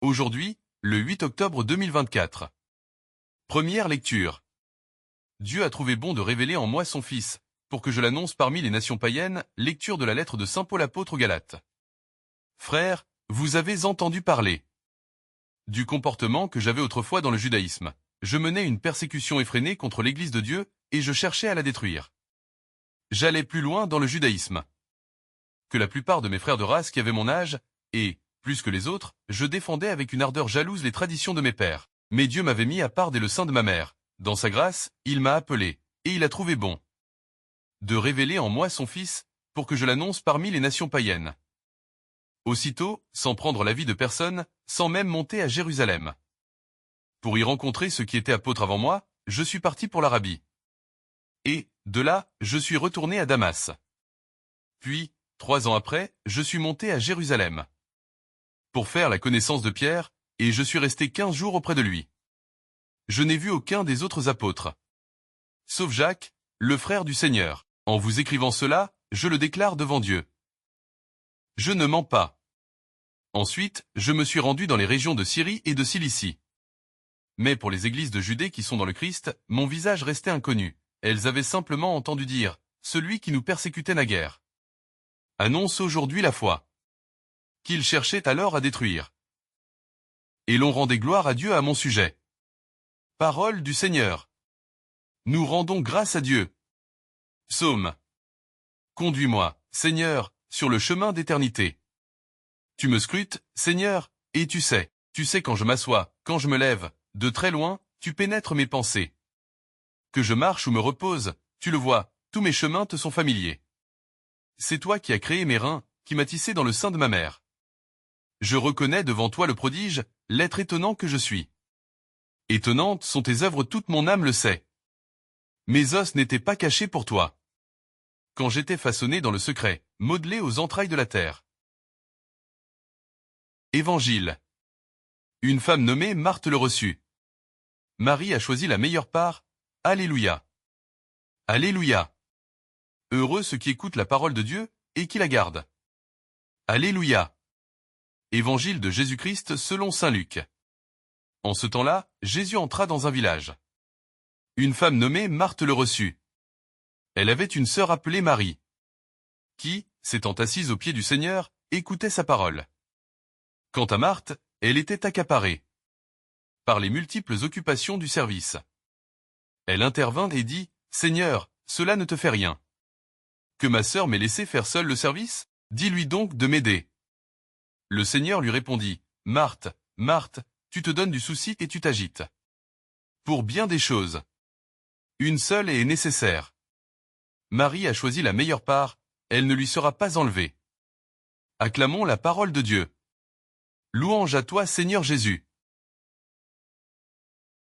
Aujourd'hui, le 8 octobre 2024. Première lecture. Dieu a trouvé bon de révéler en moi son Fils, pour que je l'annonce parmi les nations païennes, lecture de la lettre de saint Paul apôtre aux Galates. Frères, vous avez entendu parler du comportement que j'avais autrefois dans le judaïsme. Je menais une persécution effrénée contre l'Église de Dieu, et je cherchais à la détruire. J'allais plus loin dans le judaïsme que la plupart de mes frères de race qui avaient mon âge, et, plus que les autres, je défendais avec une ardeur jalouse les traditions de mes pères. Mais Dieu m'avait mis à part dès le sein de ma mère. Dans sa grâce, il m'a appelé, et il a trouvé bon de révéler en moi son Fils, pour que je l'annonce parmi les nations païennes. Aussitôt, sans prendre l'avis de personne, sans même monter à Jérusalem pour y rencontrer ceux qui étaient apôtres avant moi, je suis parti pour l'Arabie. Et, de là, je suis retourné à Damas. Puis, 3 ans après, je suis monté à Jérusalem pour faire la connaissance de Pierre, et je suis resté 15 jours auprès de lui. Je n'ai vu aucun des autres apôtres, sauf Jacques, le frère du Seigneur. En vous écrivant cela, je le déclare devant Dieu. Je ne mens pas. Ensuite, je me suis rendu dans les régions de Syrie et de Cilicie. Mais pour les églises de Judée qui sont dans le Christ, mon visage restait inconnu. Elles avaient simplement entendu dire, celui qui nous persécutait naguère annonce aujourd'hui la foi qu'il cherchait alors à détruire. Et l'on rendait gloire à Dieu à mon sujet. Parole du Seigneur. Nous rendons grâce à Dieu. Psaume. Conduis-moi, Seigneur, sur le chemin d'éternité. Tu me scrutes, Seigneur, et tu sais quand je m'assois, quand je me lève, de très loin, tu pénètres mes pensées. Que je marche ou me repose, tu le vois, tous mes chemins te sont familiers. C'est toi qui as créé mes reins, qui m'as tissé dans le sein de ma mère. Je reconnais devant toi le prodige, l'être étonnant que je suis. Étonnantes sont tes œuvres, toute mon âme le sait. Mes os n'étaient pas cachés pour toi. Quand j'étais façonné dans le secret, modelé aux entrailles de la terre. Évangile. Une femme nommée Marthe le reçut. Marie a choisi la meilleure part. Alléluia. Alléluia. Heureux ceux qui écoutent la parole de Dieu, et qui la gardent. Alléluia. Évangile de Jésus-Christ selon saint Luc. En ce temps-là, Jésus entra dans un village. Une femme nommée Marthe le reçut. Elle avait une sœur appelée Marie, qui, s'étant assise aux pieds du Seigneur, écoutait sa parole. Quant à Marthe, elle était accaparée par les multiples occupations du service. Elle intervint et dit, « Seigneur, cela ne te fait rien. Que ma sœur m'ait laissé faire seule le service? Dis-lui donc de m'aider. » Le Seigneur lui répondit, « Marthe, Marthe, tu te donnes du souci et tu t'agites pour bien des choses. Une seule est nécessaire. Marie a choisi la meilleure part, elle ne lui sera pas enlevée. » Acclamons la parole de Dieu. Louange à toi, Seigneur Jésus.